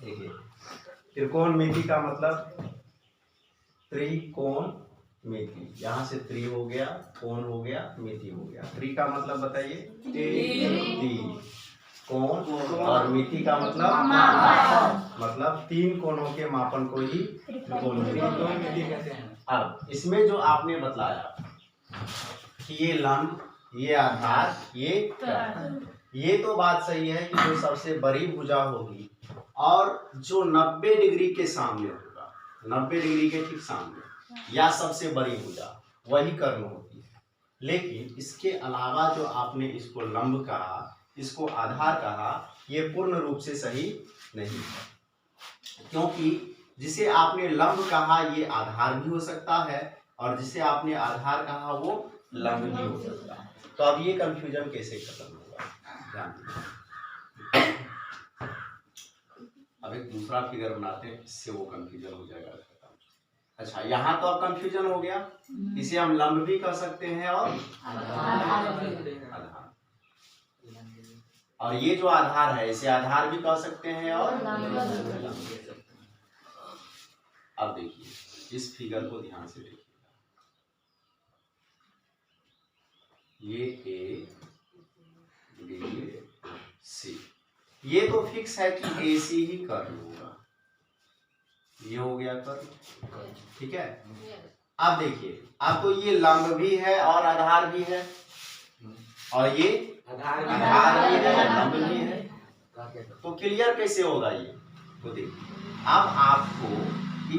देखिए त्रिकोणमिति का मतलब त्रिकोणमिति, यहाँ से त्रि हो गया, कोण हो गया, मिति हो गया। त्रि का मतलब बताइए, तीन। कोण और मिति का मतलब तीन कोणों के मापन को ही त्रिकोणमिति कहते हैं। अब इसमें जो आपने बतलाया कि ये लंब, ये आधार, ये तो बात सही है कि जो सबसे बड़ी भुजा होगी और जो 90 डिग्री के सामने होगा, 90 डिग्री के ठीक सामने, या सबसे बड़ी भुजा, वही कर्ण होती है। लेकिन इसके अलावा जो आपने इसको लंब कहा, इसको आधार कहा, ये पूर्ण रूप से सही नहीं है, क्योंकि जिसे आपने लंब कहा ये आधार भी हो सकता है और जिसे आपने आधार कहा वो लंब भी हो सकता है। तो अब ये कंफ्यूजन कैसे खत्म होगा, ध्यान दीजिए। अब एक दूसरा फिगर बनाते हैं, इससे वो कंफ्यूजन हो जाएगा खत्म। अच्छा, यहाँ तो अब कंफ्यूजन हो गया, इसे हम लंब भी कर सकते हैं और आधार, और ये जो आधार है इसे आधार भी कह सकते हैं और अब देखिए इस फिगर को ध्यान से देखिएगा, ये ए बी सी, ये तो फिक्स है कि ए सी ही कर्ण होगा, ये हो गया कर्ण, ठीक है। अब देखिए, अब तो ये लंब भी है और आधार भी है, और ये आधार भी है, लंब भी है, तो क्लियर कैसे होगा ये? तो देखिए अब आपको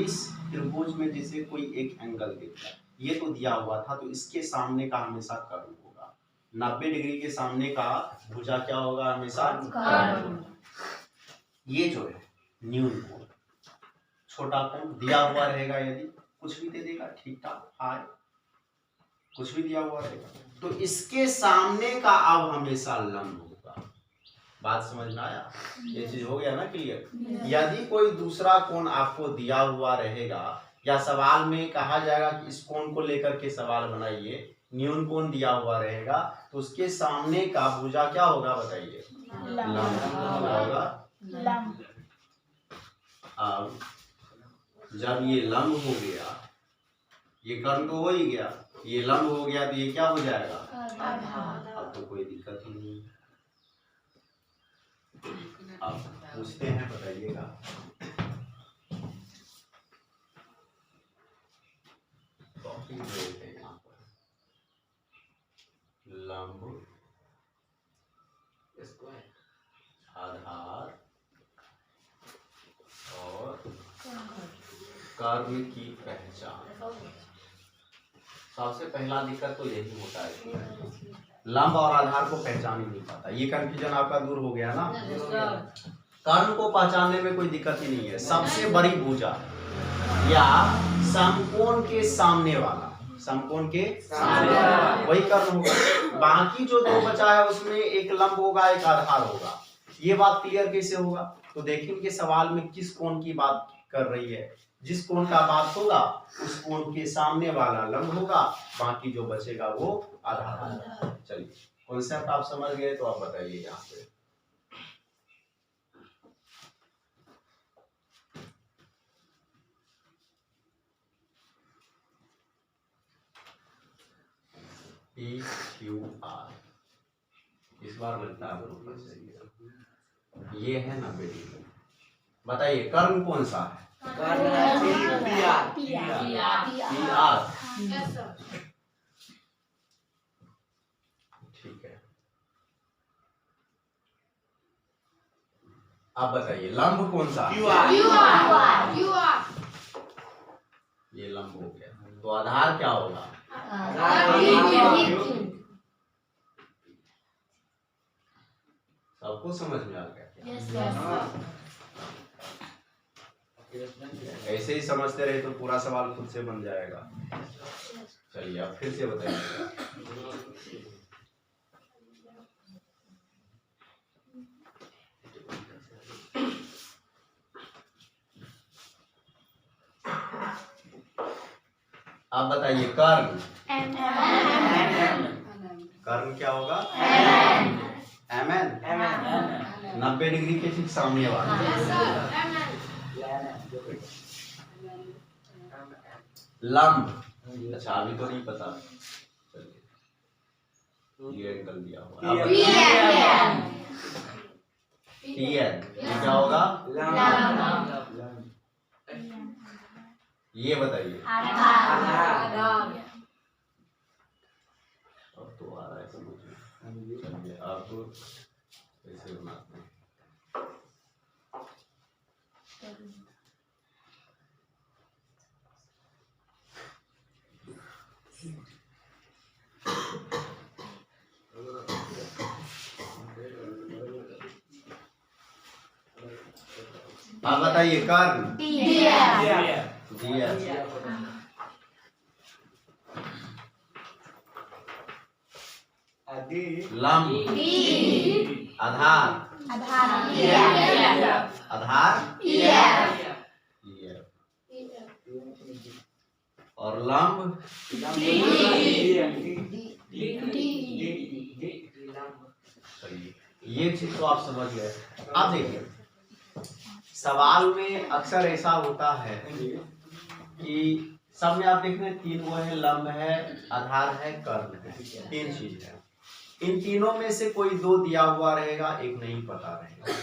इस त्रिभुज में जैसे कोई एक एंगल दिख रहा है, ये तो दिया हुआ था, तो इसके सामने का हमेशा कर्ण होगा। 90 डिग्री के सामने का भुजा क्या होगा? हमेशा कर्ण होगा। ये जो है न्यून कोण, छोटा कोण दिया हुआ रहेगा, यदि कुछ भी दे देगा ठीक ठाक आए, कुछ भी दिया हुआ रहेगा, तो इसके सामने का अब हमेशा लंब होगा। बात समझ में आया? ये चीज हो गया ना क्लियर? यदि कोई दूसरा कोण आपको दिया हुआ रहेगा या सवाल में कहा जाएगा कि इस कोण को लेकर के सवाल बनाइए, न्यून कोण दिया हुआ रहेगा, तो उसके सामने का भुजा क्या होगा बताइए? लंब होगा। अब जब ये लंब हो गया, ये कर्ण तो हो ही गया, ये लंब हो गया, तो ये क्या हो जाएगा? अब तो कोई दिक्कत ही नहीं है। अब पूछते हैं, बताइएगा। टॉपिक देते हैं यहाँ पर, लंब, आधार और कर्ण की पहचान। सबसे पहला दिक्कत तो यही होता है, लंब और आधार को पहचान ही नहीं पाता। ये कंफ्यूजन आपका दूर हो गया ना? कर्ण को पहचानने में कोई दिक्कत ही नहीं है। सबसे बड़ी भुजा या समकोण के सामने वाला, समकोण के सामने वाला वही कर्ण होगा। बाकी जो दो बचा है उसमें एक लंब होगा, एक आधार होगा। ये बात क्लियर कैसे होगा? तो देखेंगे कि सवाल में किस कोण की बात कर रही है। जिस कोण का बात होगा उस कोण के सामने वाला लंब होगा, बाकी जो बचेगा वो आधार होगा। चलिए, कॉन्सेप्ट आप समझ गए तो आप बताइए यहाँ पे। PQR इस बार लगता है ऊपर से ये है 90 डिग्री। बताइए कर्ण कौन सा है? ठीक है। अब बताइए लंब कौन सा है? ये लंब हो गया, तो आधार क्या होगा? सबको समझ में आ गया? ऐसे ही समझते रहे तो पूरा सवाल खुद से बन जाएगा। चलिए अब फिर से बताइए। आप बताइए कर्ण, कर्ण क्या होगा? MN, 90 डिग्री के ठीक सामने वाला। लंब, अच्छा अभी तो नहीं पता, चलिए ये एंगल दिया हुआ है TN, ये क्या होगा? ये बताइए अब तो आ रहा है समझ में। चलिए अब कैसे बनाते हैं, आप बताइए कर्ण लंब आधार और लंब ये चीज तो आप समझ गए। अब देखिए सवाल में अक्सर ऐसा होता है कि सब में आप देख रहे हैं 3 वो है, लंब है, आधार है, कर्ण है, 3 चीज है। इन तीनों में से कोई 2 दिया हुआ रहेगा, एक नहीं पता रहेगा,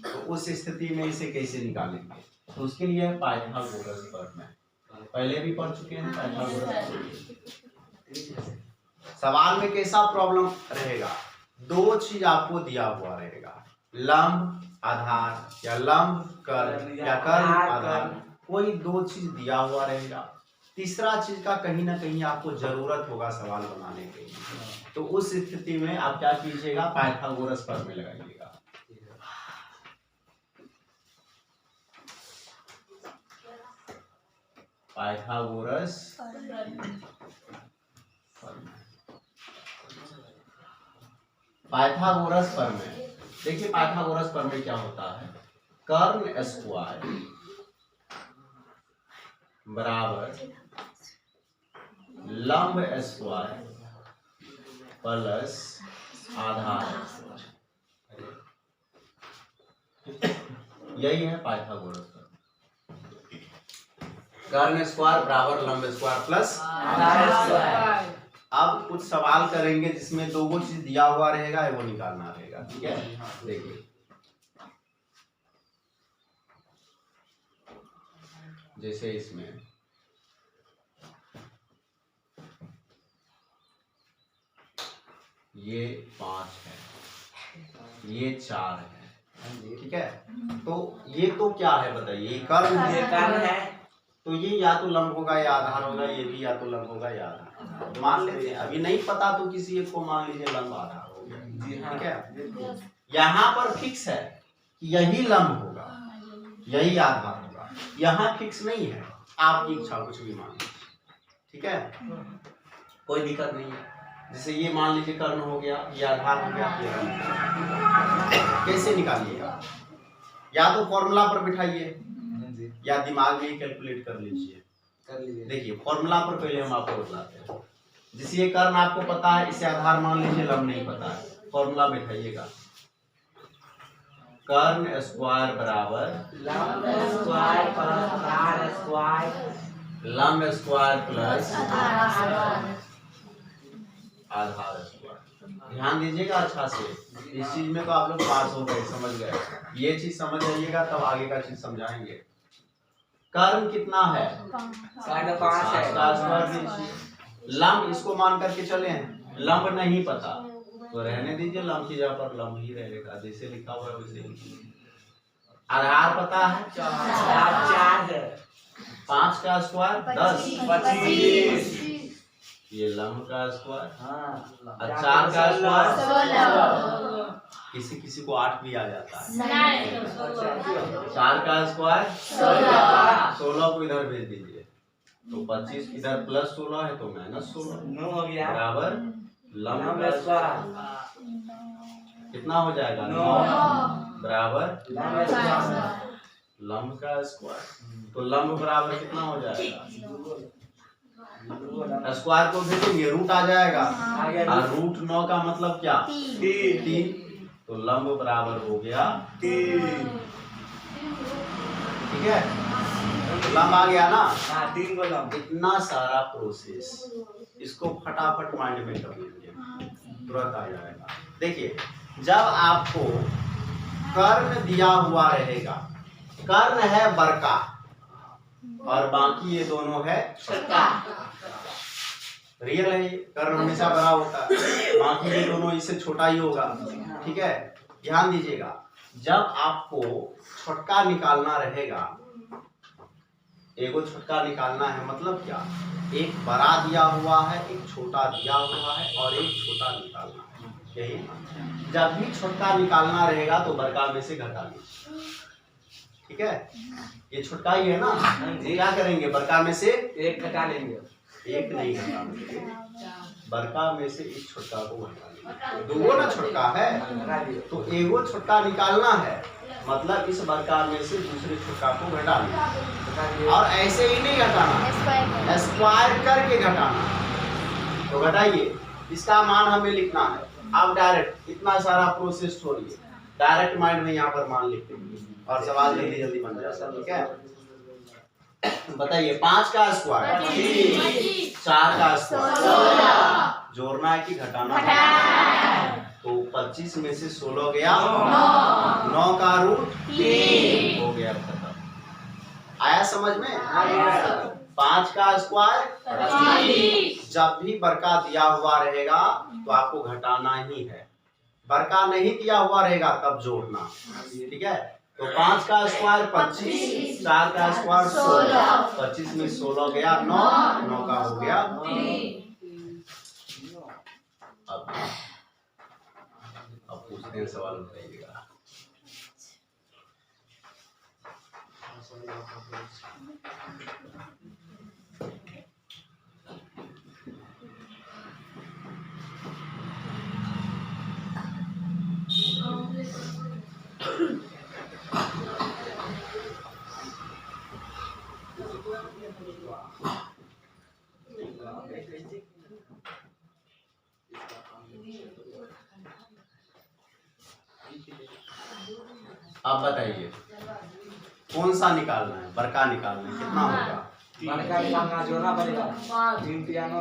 तो उस स्थिति में इसे कैसे निकालेंगे? तो उसके लिए पाइथागोरस प्रमेय, पहले भी पढ़ चुके हैं पाइथागोरस। सवाल में कैसा प्रॉब्लम रहेगा? 2 चीज आपको दिया हुआ रहेगा, लंब आधार या लंब कर्ण या कर्ण आधार, कोई 2 चीज दिया हुआ रहेगा। तीसरा चीज का कहीं ना कहीं आपको जरूरत होगा सवाल बनाने के लिए, तो उस स्थिति में आप क्या कीजिएगा? पाइथागोरस प्रमेय लगाइएगा। पाइथागोरस पाइथागोरस प्रमेय, देखिए पाइथागोरस प्रमेय क्या होता है? कर्ण स्क्वायर बराबर लंब स्क्वायर प्लस आधार, यही है पाइथागोरस प्रमेय। कर्ण स्क्वायर बराबर लंब स्क्वायर प्लस आधार स्क्वायर। अब कुछ सवाल करेंगे जिसमें 2 चीज दिया हुआ रहेगा, वो निकालना रहेगा, ठीक है? देखिए जैसे इसमें ये 5 है, ये 4 है, ठीक है? तो ये तो क्या है बताइए? कर्ण है, तो ये या तो लंब होगा या आधार होगा, ये भी या तो लंब होगा या आधार। मान लेते हैं अभी नहीं पता तो किसी एक को मान लीजिए लंब आधार हो गया, ठीक है? यहाँ पर फिक्स है कि यही लंब होगा, यही आधार होगा, यहाँ फिक्स नहीं है, आपकी इच्छा कुछ भी मान लीजिए, ठीक है? कोई दिक्कत नहीं है। जैसे ये मान लीजिए कर्ण हो गया, ये आधार हो गया, ये कैसे निकालिएगा? या तो फॉर्मूला पर बिठाइए या दिमाग में कैलकुलेट कर लीजिए। देखिए फॉर्मूला पर पहले हम आपको बताते हैं। जिसे ये कर्ण आपको पता है, इसे आधार मान लीजिए, लंब नहीं पता है, फॉर्मूला बिठाइएगा। कर्ण स्क्वायर बराबर लंब स्क्वायर प्लस आधार स्क्वायर। ध्यान दीजिएगा अच्छा से, इस चीज में तो आप लोग पास हो गए, समझ गए। ये चीज समझ आइएगा तब आगे का चीज समझाएंगे। कर्ण कितना है? 5.5 है। लंब इसको मान करके चले हैं, लंब नहीं पता तो रहने दीजिए, लंब की जगह पर लंब ही रहेगा, जैसे लिखा हुआ है वैसे लिखिए। आधार पता है 4 है, 5 का स्क्वायर 10 25, ये लंब का स्क्वायर, 4 का स्क्वायर 16, किसी किसी को 8 भी आ जाता है। 4 का स्क्वायर 16 को इधर भेज दीजिए, तो 25 इधर प्लस 16 है तो माइनस 16 हो गया, बराबर लंब का स्क्वायर कितना हो जाएगा? 9 बराबर लंब का स्क्वायर, तो लंब बराबर कितना हो जाएगा? स्क्वायर को भेजेंगे रूट आ जाएगा, और रूट 9 का मतलब क्या? 3, तो लंब बराबर हो गया 3, ठीक है? लंब आ गया ना? हाँ 3 को लंब। इतना सारा प्रोसेस इसको फटाफट माइंड में कर लीजिए, तुरंत आ जाएगा। देखिए जब आपको कर्ण दिया हुआ रहेगा, कर्ण है बड़का और बाकी ये दोनों है छोटा, रियल है ये, कर्ण हमेशा बड़ा होता है, बाकी ये दोनों इससे छोटा ही होगा। ठीक है, ध्यान दीजिएगा, जब आपको छोटका निकालना रहेगा, एगो छोटका निकालना है मतलब क्या, एक बड़ा दिया हुआ है, एक छोटा दिया हुआ है और एक छोटा निकालना है, यही। जब भी छोटका निकालना रहेगा तो बड़का में से घटा लीजिए। ठीक है, ये छोटका ही है ना, क्या करेंगे, बड़का में से एक घटा लेंगे, एक नहीं घटाएंगे, बड़का में से इस छोटका को घटा लेंगे। दो ना छोटका है तो एगो छोटका निकालना है, मतलब इस बड़का में से दूसरे छोटका को घटा लेंगे। और ऐसे ही नहीं घटाना, स्क्वायर करके घटाना। तो घटाइए, इसका मान हमें लिखना है। अब डायरेक्ट इतना सारा प्रोसेस छोड़िए, डायरेक्ट माइंड में यहाँ पर मान लिख देंगे और सवाल जल्दी जल्दी बन जाएगा। ठीक है, बताइए 5 का स्क्वायर 4 का स्क्वायर, जोड़ना है कि घटाना है? तो 25 में से 16 गया 9 का रूट 3 हो गया, खत्म। आया समझ में? 5 का स्क्वायर, जब भी बड़का दिया हुआ रहेगा तो आपको घटाना ही है, बड़का नहीं दिया हुआ रहेगा तब जोड़ना। ठीक है, तो 5 का स्क्वायर 25, 4 का स्क्वायर 16, 25 में 16 गया 9, 9 का हो गया 3। अब पूछते हैं, सवाल बताइएगा। आप बताइए कौन सा निकालना है, बड़का निकालना है, कितना होगा? बड़का निकालना, जोड़ना पड़ेगा, 3 पियानो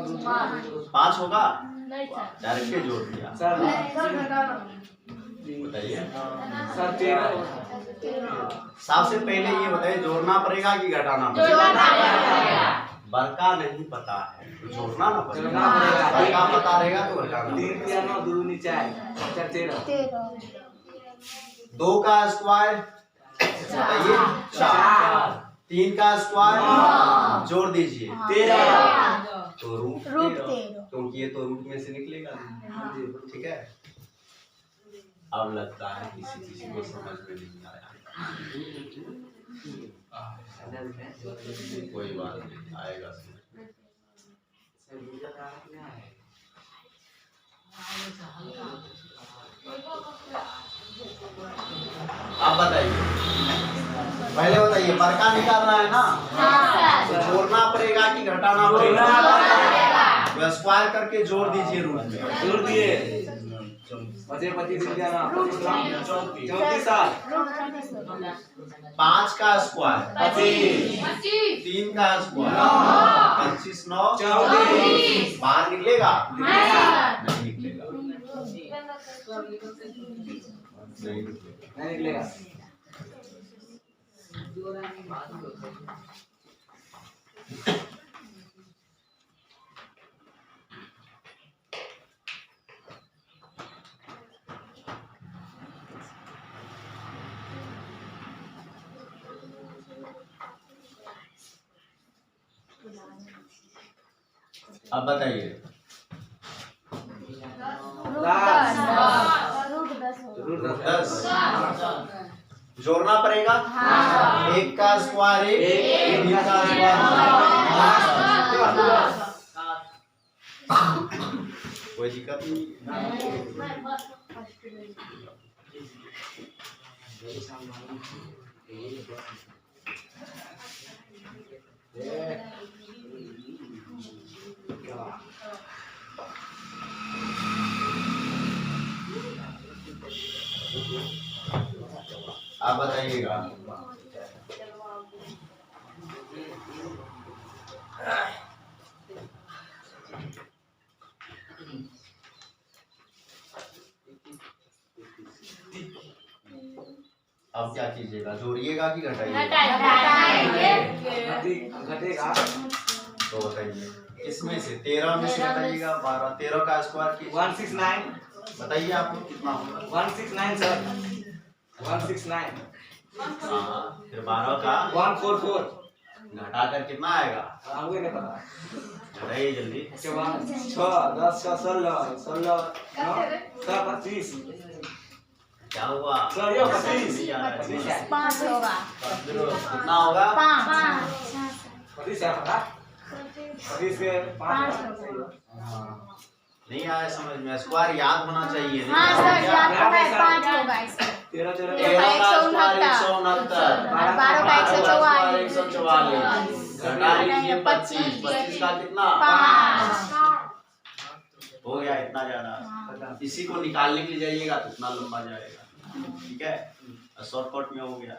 5 होगा, डायरेक्ट जोड़ दिया। सर बताइए सर 13। सबसे पहले ये बताइए, जोड़ना पड़ेगा कि घटाना पड़ेगा? बड़का नहीं पता है तो जोड़ना ना पड़ेगा, बड़का पता रहेगा तो घटाना। 3 पियानो 2 नीचे 13। 2 का स्क्वायर बताइए 4, 3 का स्क्वायर जोड़ दीजिए 13, तो रूट 13, क्योंकि ये तो रूट में से निकलेगा। ठीक है, अब लगता है किसी को समझ में नहीं आया, कोई बात नहीं, आएगा समझ में। आप बताइए, पहले बताइए, बड़का निकालना है ना, तो जोड़ना पड़ेगा कि घटाना पड़ेगा? तो स्क्वायर करके जोड़ दीजिए, रूट में जोड़ दिए, 25 पियानो 34 साल। 5 का स्क्वायर 25, 3 का स्क्वायर 25 9 34, बाहर निकलेगा? नहीं निकलेगा, नहीं निकलेगा। अब बताइए, रूट 10 जोड़ना पड़ेगा। 1 का स्क्वायर 1, 3 का स्क्वायर, कोई दिक्कत नहीं। आप बताइएगा, अब क्या कीजिएगा, जोड़िएगा कि घटाइएगा? घटेगा तो बताइए इसमें से 13 में से घटाइएगा 12, 13 का स्क्वायर कीजिए 169 बताइए आपको कितना होगा? 169 सर 169 हाँ फिर 12 का 144 घटा कर कितना आएगा? हमको नहीं पता घटाइए जल्दी। उसके बाद 6 10 6 16 16 9 25 क्या हुआ? सर ये 25 नहीं आ रहा है। 5 होगा। कितना होगा? 5 25 है पता 25 के 5 नहीं आया समझ में, स्क्वायर याद होना चाहिए। हाँ सर क्या? याद है 5 होगा इसका। 13 13 का स्क्वायर 169, 12 का 144, 144 घटा लीजिए 25, 25 का कितना? 5 हो गया इतना ज्यादा। इसी को निकालने के लिए जाइएगा तो इतना लंबा जाएगा। ठीक है, शॉर्टकट में हो गया।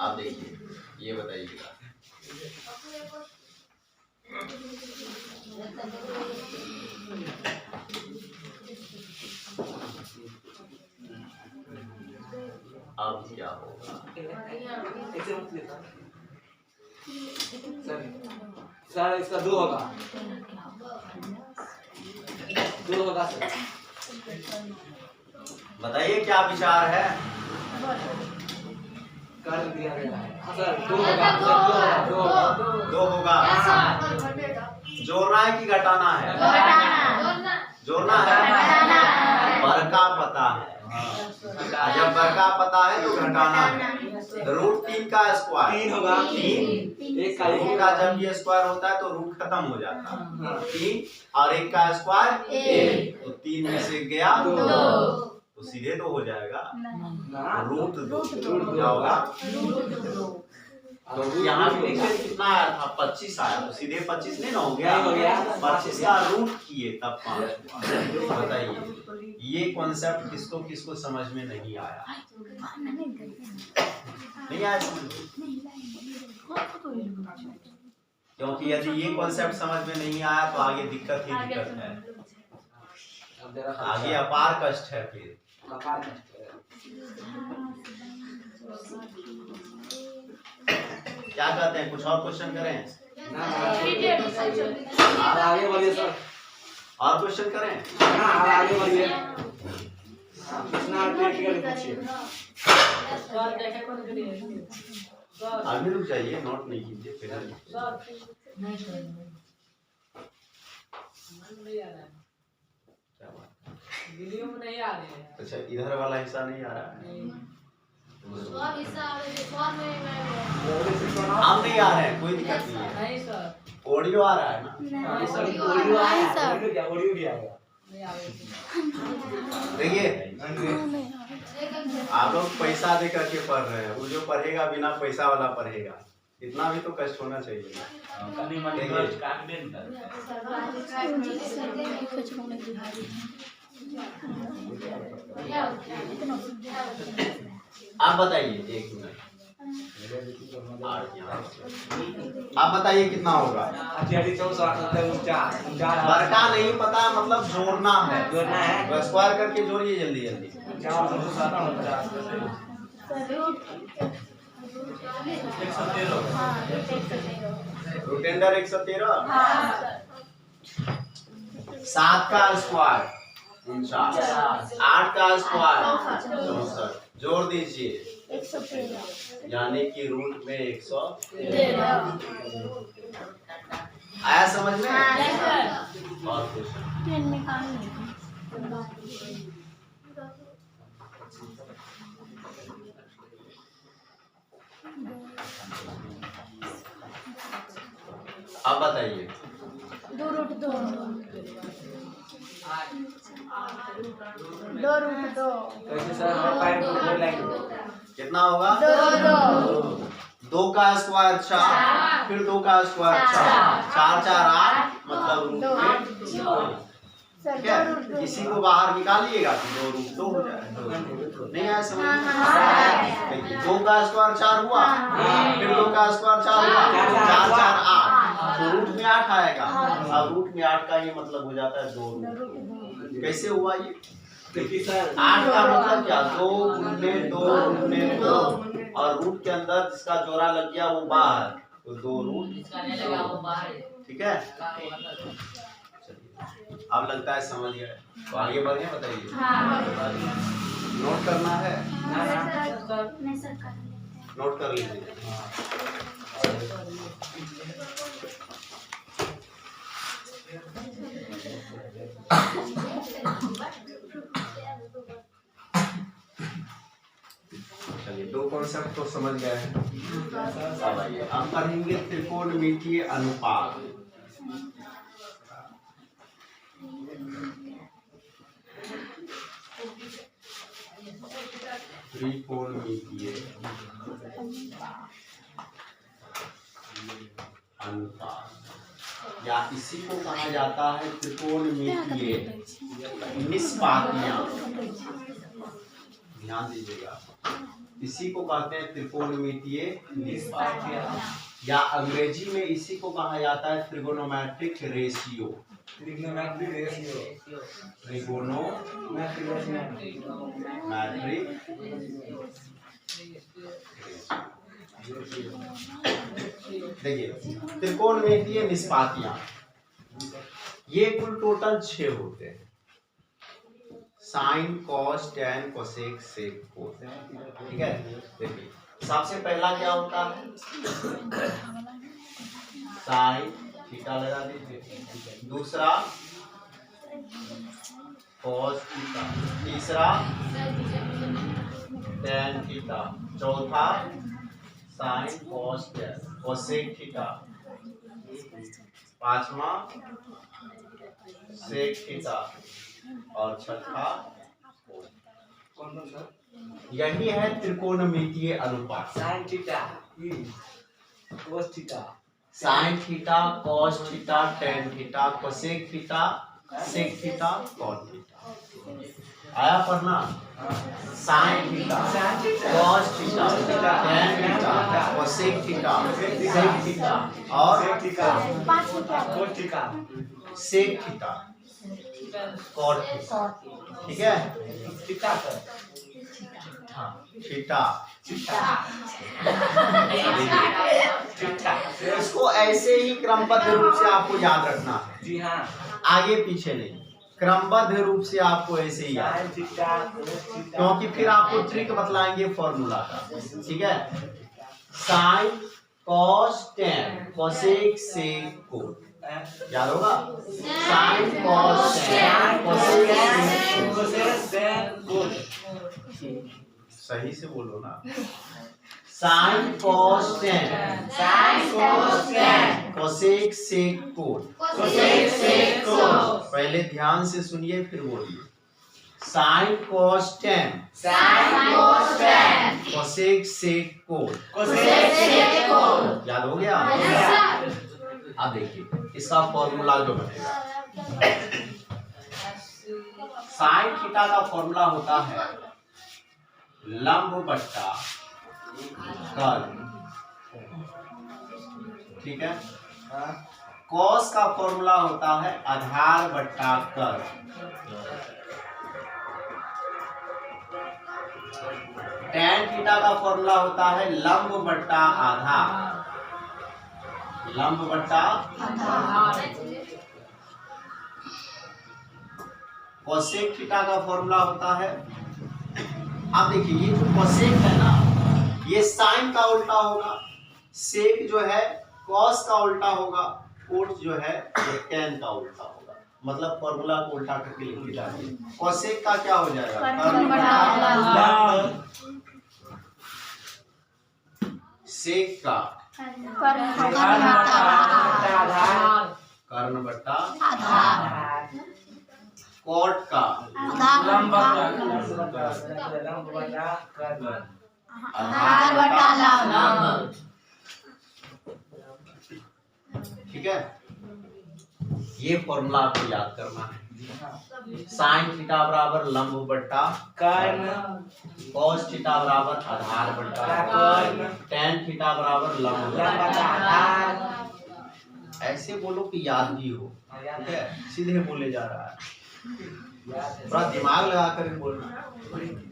अब देखिए ये बताइएगा, अब क्या होगा? सर इसका 2 होगा 2 होगा सर बताइए क्या विचार है? कर दिया गया है सर 2 होगा 2 होगा 2 होगा। जोड़ना है कि घटाना है? जोड़ना है। बड़का पता है, जब बड़का पता है तो घटाना है। रूट 3 का स्क्वायर 3 होगा 3 एक का रूट का जब ये स्क्वायर होता है तो रूट खत्म हो जाता है। 3 और 1 का स्क्वायर 1, तो 3 में से गया 2 तो सीधे 2 हो जाएगा। रूट 2 क्या होगा? तो यहाँ पे देखिए कितना आया था? 25 आया, तो सीधे 25 नहीं ना हो गया? 25 का रूट किए तब 5। बताइए ये कॉन्सेप्ट किसको किसको समझ में नहीं आया? नहीं आया समझ में? क्योंकि यदि ये कॉन्सेप्ट समझ में नहीं आया तो आगे दिक्कत ही दिक्कत है, आगे अपार कष्ट है। फिर क्या कहते हैं, कुछ और क्वेश्चन करें? आगे बढ़िए सर और क्वेश्चन करें? आगे बढ़िए कितना पूछिए अभी रुक जाइए, नोट नहीं कीजिए फिर। क्या बात? वीडियो में नहीं आ रहे हैं। अच्छा इधर वाला हिस्सा नहीं आ रहा है? हम नहीं आ रहे हैं, कोई दिक्कत नहीं है। नहीं सर ऑडियो आ रहा है ना? नहीं सर ऑडियो आया है क्या ऑडियो भी आएगा नहीं आ रहे हैं। देखिए आप लोग पैसा दे करके पढ़ रहे हैं, वो जो पढ़ेगा बिना पैसा वाला पढ़ेगा, इतना भी तो कष्ट होना चाहिए। आप बताइए 1 मिनट, आप बताइए कितना होगा? बड़का नहीं पता, मतलब जोड़ना है। जोड़ना है। स्क्वायर करके जोड़िए जल्दी जल्दी। रूटेंडर 113, 7 का स्क्वायर 49, 8 का स्क्वायर 64, जोड़ दीजिए 113 यानी कि रूट में 113 आया समझ में? और कुछ अब बताइए 2 रूट 2 कैसे सर पैर बोल लेंगे कितना होगा? 2 2 का स्क्वायर 4, फिर 2 का स्क्वायर 4, 4 4 8, मतलब रूट में 2। ठीक है, इसी को बाहर निकालिएगा तो 2 रूट 2 हो जाएगा। नहीं आया समझ में? देखिए 2 का स्क्वायर 4 हुआ, फिर 2 का स्क्वायर 4 हुआ, 4 4 8, तो रूट में 8 आएगा। अब रूट में 8 का ये मतलब हो जाता है 2 रूट। कैसे हुआ ये? देखिए सर 8 का मतलब क्या 2 गुने 2 गुने 2 और रूट के अंदर जिसका जोड़ा लग गया वो बाहर, तो 2 रूट जिसका नहीं लगा वो बाहर है। ठीक है। का मतलब चलिए अब लगता है समझ गए, तो आगे बढ़े बताइए। हाँ। नोट करना है, नहीं सर कर लेते हैं। नोट कर लीजिए। चलिए 2 कॉन्सेप्ट तो समझ गए हैं। अब आइए हम पढ़ेंगे त्रिकोणमितीय अनुपात। त्रिकोणमितीय अनुपात या इसी को कहा जाता है त्रिकोणमितीय निष्पातियां। ध्यान दीजिएगा, इसी को कहते हैं त्रिकोणमितीय निष्पातियां या अंग्रेजी में इसी को कहा जाता है trigonometric ratio. Trigonometric ratio trigonometric देखिए त्रिकोणमितीय निष्पातियां ये कुल टोटल 6 होते हैं। Sine cos tan cosec sec cos, ठीक है। देखिए सबसे पहला क्या होता है, साइन थीटा लगा दीजिए, दूसरा कॉस थीटा, तीसरा टैन थीटा, चौथा sign cos tan cosec theta, पांचवा सेक थीटा और छठा कौन सर यही है त्रिकोणमितीय अनुपात। Sine theta cos theta sine theta cos theta tan theta cosec theta sec theta cot theta. आया पढ़ना, sine theta cos theta tan theta cosec theta sec theta और cos theta sec theta cot theta, ठीक है। Theta sir theta theta इसको ऐसे ही क्रमबद्ध रूप से आपको याद रखना है, जी हाँ आगे पीछे नहीं, क्रमबद्ध रूप से आपको ऐसे ही याद, साइन थीटा कोस थीटा क्योंकि फिर आपको ट्रिक बतलाएंगे फॉर्मूला का, ठीक है। Sine cos tan cosec sec cot याद होगा, sine cos tan cosec sec cot, सही से बोलो ना, sine cos tan cosec sec cot. पहले ध्यान से सुनिए फिर बोलिए, sine cos tan cosec sec cot. याद हो गया। अब देखिए इसका फॉर्मूला जो बनेगा, साइन थीटा का फॉर्मूला होता है लंब बट्टा कर्ण, ठीक है। कॉस का फॉर्मूला होता है आधार बट्टा कर्ण, टैन थीटा का फॉर्मूला होता है लंब बट्टा आधार, लंब बट्टा कोसेक थीटा का फॉर्मूला होता है। अब देखिए ये जो कोसेक है ना, ये साइन का उल्टा होगा, सेक जो है कॉस का उल्टा होगा, कोट जो है ये टैन का उल्टा होगा। मतलब फॉर्मूला को उल्टा करके लिख लीजिए। कोसेक का क्या हो जाएगा, कर्ण बटा, सेक का कर्ण बट्टा, कोट का ठीक है। ये फॉर्मूला आपको याद करना है। साइन थीटा बराबर लंब बट्टा कर्ण, कॉस थीटा बराबर आधार बट्टा कर्ण, टैन थीटा बराबर लंब बट्टा आधार। ऐसे बोलो कि याद भी हो, ठीक है, सीधे बोले जा रहा है। थोड़ा दिमाग लगा कर बोलना।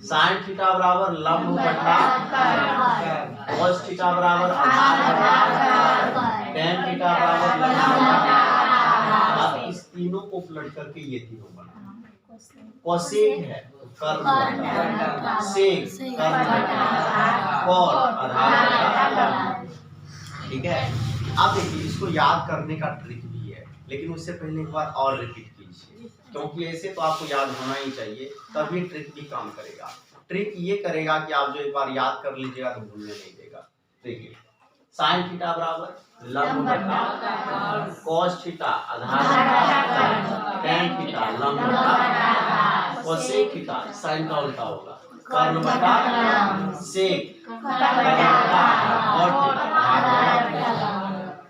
साइन थीटा बराबर लंब बटा cos थीटा बराबर आधार बटा tan थीटा बराबर लंब बटा। अब इस तीनों को पलट करके ये तीनों बना। कोसेक है कर्म बटा सेक कर्म बटा cot आधार बटा। ठीक है, अब देखिए इसको याद करने का ट्रिक भी है, लेकिन उससे पहले एक बार और रिपीट कीजिए, क्योंकि ऐसे तो आपको याद होना ही चाहिए, तभी ट्रिक भी काम करेगा। ट्रिक ये करेगा कि आप जो एक बार याद कर लीजिएगा तो भूलने नहीं देगा। देखिए साइन थीटा बराबर लंब बटा cos थीटा आधार बटा tan थीटा लंब बटा cosec थीटा साइन का उल्टा होगा कर्म बटा सेक और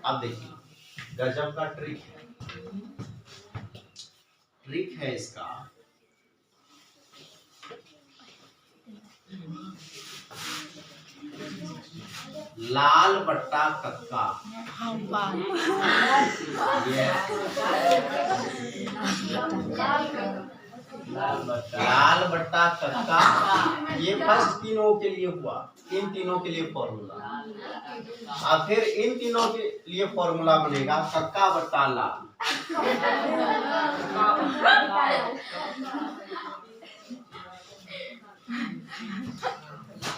अब देखिए गजब का ट्रिक है इसका। लाल बट्टा कक्का लाल बट्टा कक्का, ये फर्स्ट तीनों के लिए हुआ, इन तीनों के लिए फॉर्मूला। और फिर इन तीनों के लिए फॉर्मूला बनेगा कक्का बट्टा लाल।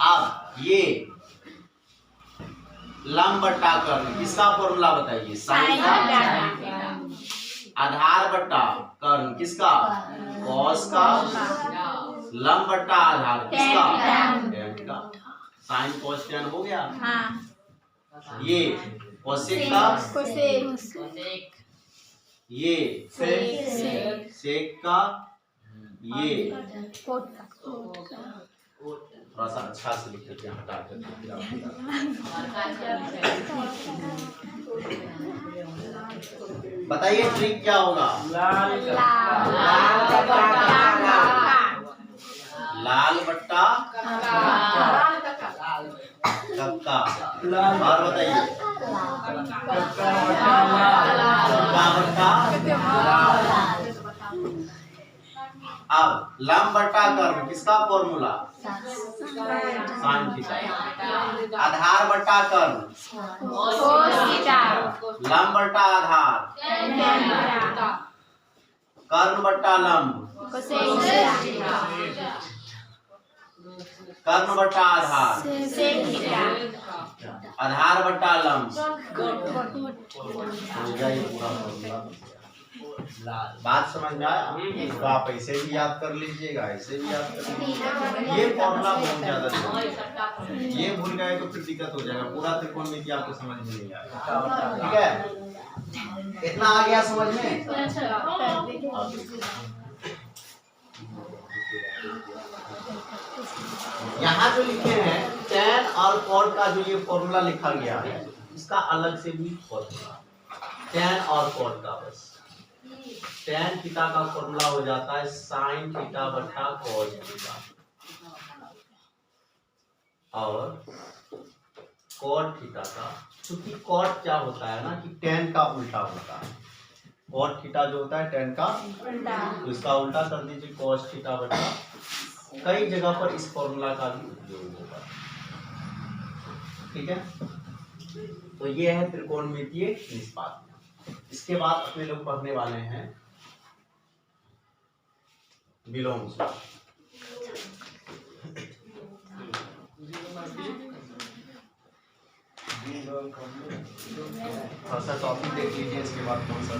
अब ये लंब बट्टा कर्म किसका फॉर्मूला बताइए? साइन का। आधार बट्टा कर्म किसका? कॉस का। लंब बट्टा आधार किसका? tan का। साइन कॉस tan हो गया। ये कोसेक का, ये सेक का, ये थोड़ा सा अच्छा से लिख करके हटा कर बताइए ट्रिक क्या होगा? लाल बट्टा कक्का। और बताइए कक्का बट्टा। अब लंब बट्टा कर्म किसका फॉर्मूला? Sine theta. आधार बट्टा कर्म लंब बट्टा आधार कर्म बट्टा लंब कर्म बट्टा आधार आधार बट्टा लंब। बात समझ में आया? तो आप ऐसे भी याद कर लीजिएगा, ऐसे भी याद कर लीजिएगा। ये फॉर्मूला बहुत ज्यादा ये भूल गए तो फिर दिक्कत हो जाएगा, पूरा त्रिकोणमिति आपको समझ में नहीं आएगा। ठीक है, इतना आ गया समझ में? यहाँ जो लिखे हैं tan और cot का जो ये फॉर्मूला लिखा गया है, इसका अलग से भी फॉर्मूला tan और cot का। बस tan थीटा का फॉर्मूला हो जाता है sin थीटा बटा cos थीटा, और cot थीटा का, क्योंकि cot क्या होता है ना कि tan का उल्टा होता है। cot थीटा जो होता है tan का उल्टा, तो इसका उल्टा कर दीजिए cos थीटा बटा। कई जगह पर इस फॉर्मूला का भी उपयोग होगा। ठीक है, तो ये है त्रिकोणमितीय निष्पादन। इसके बाद अपने लोग पढ़ने वाले हैं विलोम सूत्र। थोड़ा सा टॉपिक देख लीजिए, इसके बाद कौन सा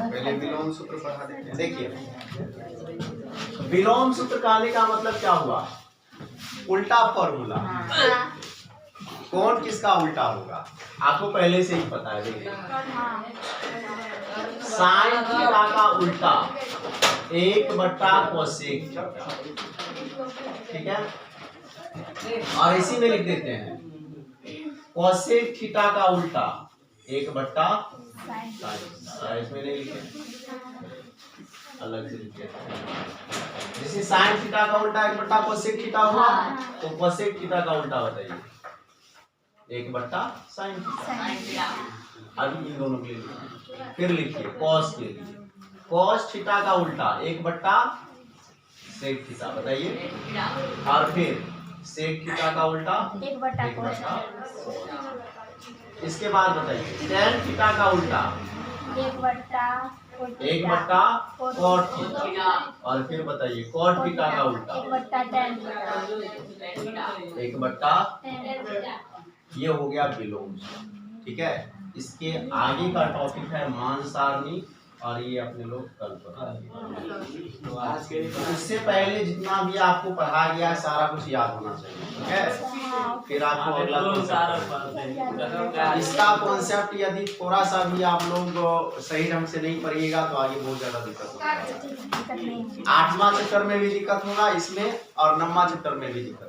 पहले विलोम सूत्र पढ़ा देते हैं। देखिए विलोम सूत्र कहने का मतलब क्या हुआ? उल्टा फॉर्मूला। कौन किसका उल्टा होगा आपको पहले से ही पता है। देखिए साइन थीटा का उल्टा 1 बटा कोसेक थीटा। ठीक है, और इसी में लिख देते हैं कोसेक थीटा का उल्टा 1/sin। इसमें नहीं लिखे, अलग से लिखे। जैसे साइन थीटा का उल्टा 1/कोसेक थीटा हुआ, तो कोसेक थीटा का उल्टा बताइए 1/sin थीटा। अभी इन दोनों के लिए फिर लिखिए कॉस के लिए कॉस थीटा का उल्टा 1/सेक थीटा बताइए, और फिर सेक थीटा का उल्टा 1/cos। इसके बाद बताइए tan थीटा का उल्टा 1/cot थीटा, और फिर बताइए cot थीटा का उल्टा 1/tan। ये हो गया विलोम। ठीक है, इसके आगे का टॉपिक है मान सारणी, और ये अपने लोग कल पढ़ेंगे। तो आज के लिए इससे पहले जितना भी आपको पढ़ा गया है सारा कुछ याद होना चाहिए। ठीक है, फिर आपको अगला इसका कॉन्सेप्ट यदि थोड़ा सा भी आप लोग सही ढंग से नहीं पढ़िएगा तो आगे बहुत ज्यादा दिक्कत होगा। 8वां चैप्टर में भी दिक्कत होगा इसमें, और 9वां चैप्टर में भी दिक्कत होगा।